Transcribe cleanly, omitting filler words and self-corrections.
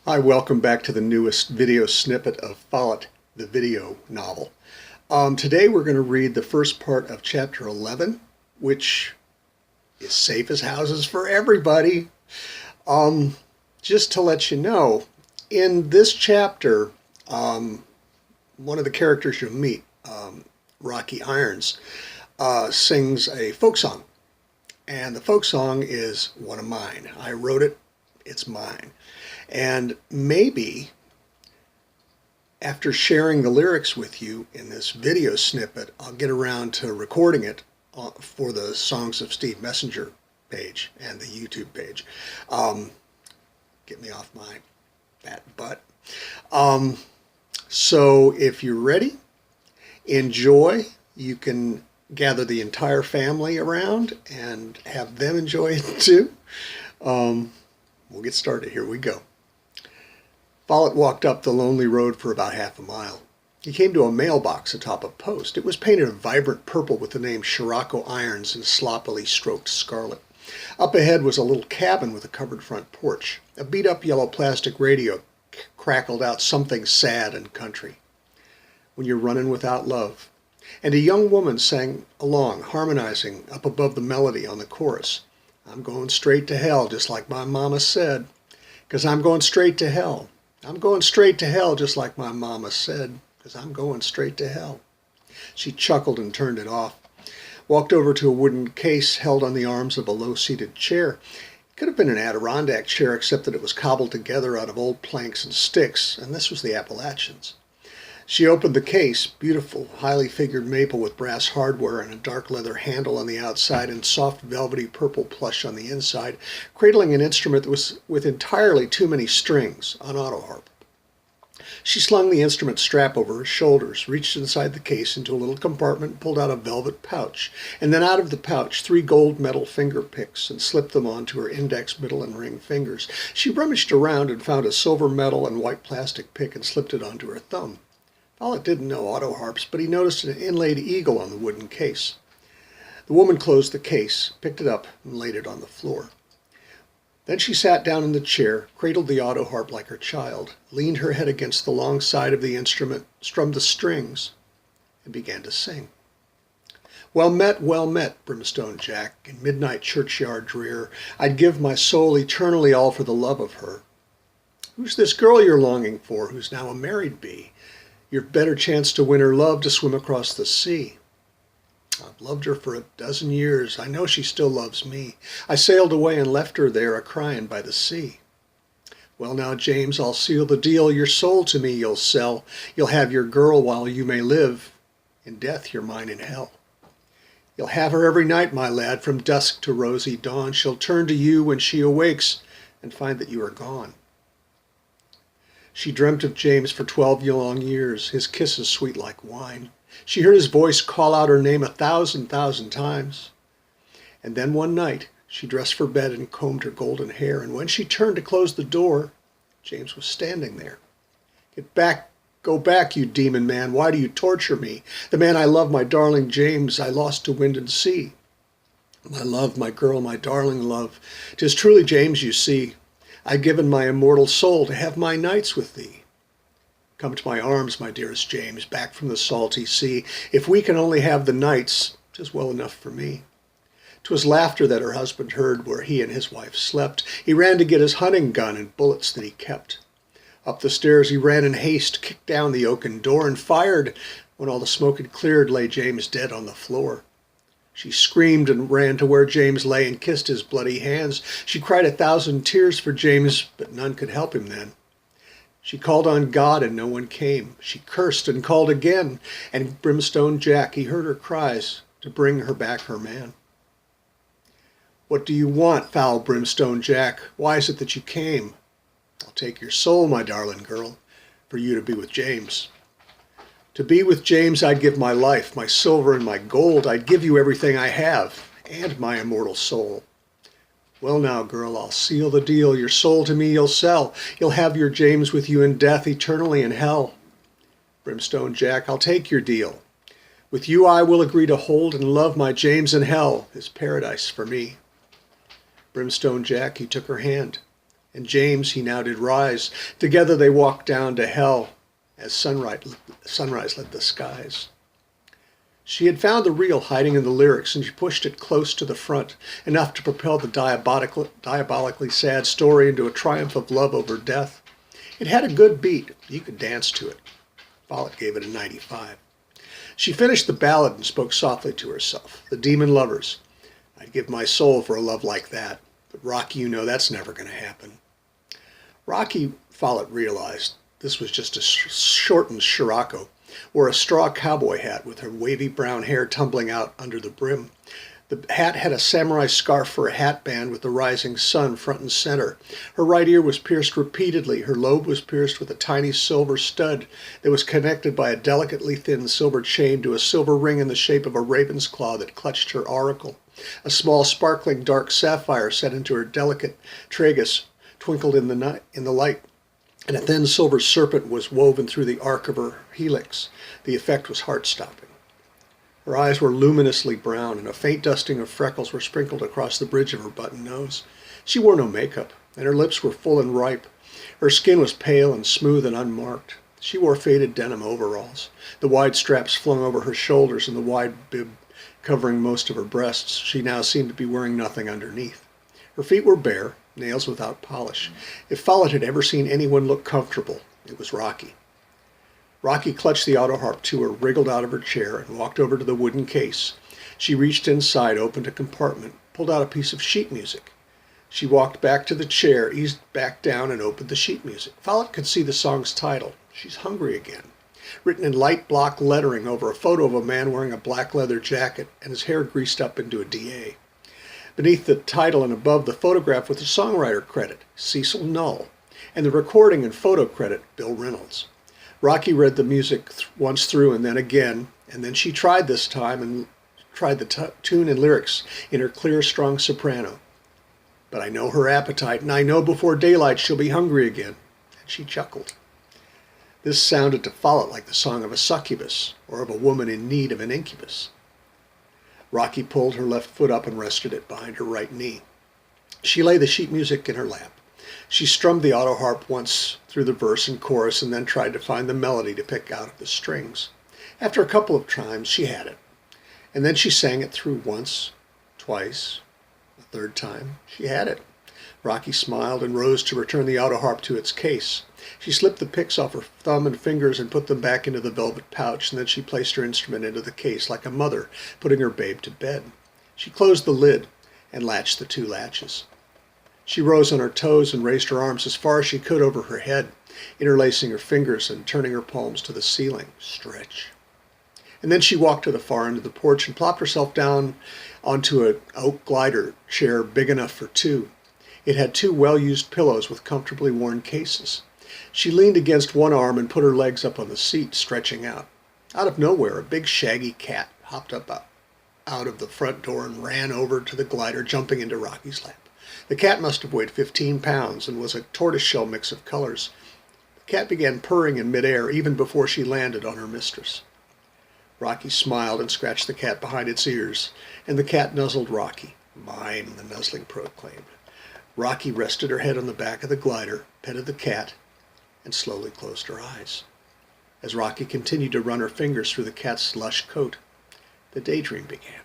Hi, welcome back to the newest video snippet of Follet, the video novel. Today we're going to read the first part of chapter 11, which is safe as houses for everybody. Just to let you know, in this chapter, one of the characters you'll meet, Sirocco Irons, sings a folk song. And the folk song is one of mine. I wrote it, it's mine. And maybe after sharing the lyrics with you in this video snippet, I'll get around to recording it for the Songs of Steve Messenger page and the YouTube page. Get me off my fat butt. So if you're ready, enjoy. You can gather the entire family around and have them enjoy it too. We'll get started. Here we go. Follet walked up the lonely road for about half a mile. He came to a mailbox atop a post. It was painted a vibrant purple with the name Sirocco Irons in sloppily stroked scarlet. Up ahead was a little cabin with a covered front porch. A beat-up yellow plastic radio crackled out something sad and country. When you're running without love. And a young woman sang along, harmonizing up above the melody on the chorus. I'm going straight to hell, just like my mama said. 'Cause I'm going straight to hell. I'm going straight to hell, just like my mama said, 'cause I'm going straight to hell. She chuckled and turned it off, walked over to a wooden case held on the arms of a low-seated chair. It could have been an Adirondack chair, except that it was cobbled together out of old planks and sticks, and this was the Appalachians. She opened the case, beautiful, highly figured maple with brass hardware and a dark leather handle on the outside and soft velvety purple plush on the inside, cradling an instrument that was with entirely too many strings, an auto harp. She slung the instrument strap over her shoulders, reached inside the case into a little compartment, pulled out a velvet pouch, and then out of the pouch 3 gold metal finger picks and slipped them onto her index, middle, and ring fingers. She rummaged around and found a silver metal and white plastic pick and slipped it onto her thumb. Follet didn't know auto harps, but he noticed an inlaid eagle on the wooden case. The woman closed the case, picked it up, and laid it on the floor. Then she sat down in the chair, cradled the auto harp like her child, leaned her head against the long side of the instrument, strummed the strings, and began to sing. Well met, Brimstone Jack, in midnight churchyard drear. I'd give my soul eternally all for the love of her. Who's this girl you're longing for, who's now a married bee? You've better chance to win her love to swim across the sea. I've loved her for a dozen years. I know she still loves me. I sailed away and left her there a-crying by the sea. Well now, James, I'll seal the deal. Your soul to me you'll sell. You'll have your girl while you may live. In death you're mine in hell. You'll have her every night, my lad, from dusk to rosy dawn. She'll turn to you when she awakes and find that you are gone. She dreamt of James for 12 long years, his kisses sweet like wine. She heard his voice call out her name 1,000 times. And then one night, she dressed for bed and combed her golden hair, and when she turned to close the door, James was standing there. Get back, go back, you demon man, why do you torture me? The man I love, my darling James, I lost to wind and sea. My love, my girl, my darling love, 'tis truly James you see. I've given my immortal soul to have my nights with thee. Come to my arms, my dearest James, back from the salty sea. If we can only have the nights, 'tis well enough for me. 'Twas laughter that her husband heard where he and his wife slept. He ran to get his hunting gun and bullets that he kept. Up the stairs he ran in haste, kicked down the oaken door, and fired. When all the smoke had cleared, lay James dead on the floor. She screamed and ran to where James lay and kissed his bloody hands. She cried 1,000 tears for James, but none could help him then. She called on God and no one came. She cursed and called again, and Brimstone Jack, he heard her cries to bring her back her man. What do you want, foul Brimstone Jack? Why is it that you came? I'll take your soul, my darling girl, for you to be with James. To be with James I'd give my life, my silver and my gold. I'd give you everything I have, and my immortal soul. Well now, girl, I'll seal the deal. Your soul to me you'll sell. You'll have your James with you in death, eternally in hell. Brimstone Jack, I'll take your deal. With you I will agree to hold and love my James in hell, his paradise for me. Brimstone Jack, he took her hand. and James he now did rise. Together they walked down to hell as sunrise lit the skies. She had found the real hiding in the lyrics, and she pushed it close to the front, enough to propel the diabolically sad story into a triumph of love over death. It had a good beat. You could dance to it. Follet gave it a 95. She finished the ballad and spoke softly to herself. The Daemon Lovers. I'd give my soul for a love like that. But Rocky, you know that's never going to happen. Rocky, Follet realized, this was just a shortened Sirocco, wore a straw cowboy hat with her wavy brown hair tumbling out under the brim. The hat had a samurai scarf for a hatband with the rising sun front and center. Her right ear was pierced repeatedly. Her lobe was pierced with a tiny silver stud that was connected by a delicately thin silver chain to a silver ring in the shape of a raven's claw that clutched her auricle. A small sparkling dark sapphire set into her delicate tragus twinkled in the light, and a thin silver serpent was woven through the arc of her helix. The effect was heart-stopping. Her eyes were luminously brown, and a faint dusting of freckles were sprinkled across the bridge of her button nose. She wore no makeup, and her lips were full and ripe. Her skin was pale and smooth and unmarked. She wore faded denim overalls, the wide straps flung over her shoulders and the wide bib covering most of her breasts. She now seemed to be wearing nothing underneath. Her feet were bare, nails without polish. If Follet had ever seen anyone look comfortable, it was Rocky. Rocky clutched the autoharp to her, wriggled out of her chair, and walked over to the wooden case. She reached inside, opened a compartment, pulled out a piece of sheet music. She walked back to the chair, eased back down, and opened the sheet music. Follet could see the song's title, She's Hungry Again, written in light block lettering over a photo of a man wearing a black leather jacket and his hair greased up into a DA. Beneath the title and above the photograph was the songwriter credit, Cecil Null, and the recording and photo credit, Bill Reynolds. Rocky read the music once through and then again, and then she tried this time and tried the tune and lyrics in her clear, strong soprano. But I know her appetite, and I know before daylight she'll be hungry again. And she chuckled. This sounded to Follet like the song of a succubus, or of a woman in need of an incubus. Rocky pulled her left foot up and rested it behind her right knee. She lay the sheet music in her lap. She strummed the autoharp once through the verse and chorus and then tried to find the melody to pick out of the strings. After a couple of times, she had it. And then she sang it through once, twice, a third time. She had it. Rocky smiled and rose to return the autoharp to its case. She slipped the picks off her thumb and fingers and put them back into the velvet pouch, and then she placed her instrument into the case like a mother putting her babe to bed. She closed the lid and latched the two latches. She rose on her toes and raised her arms as far as she could over her head, interlacing her fingers and turning her palms to the ceiling. Stretch. And then she walked to the far end of the porch and plopped herself down onto an oak glider chair big enough for two. It had two well-used pillows with comfortably worn cases. She leaned against one arm and put her legs up on the seat, stretching out. Out of nowhere, a big shaggy cat hopped up out of the front door and ran over to the glider, jumping into Rocky's lap. The cat must have weighed 15 pounds and was a tortoiseshell mix of colors. The cat began purring in midair even before she landed on her mistress. Rocky smiled and scratched the cat behind its ears, and the cat nuzzled Rocky. Mine, the nuzzling proclaimed. Rocky rested her head on the back of the glider, petted the cat, and slowly closed her eyes. As Rocky continued to run her fingers through the cat's lush coat, the daydream began.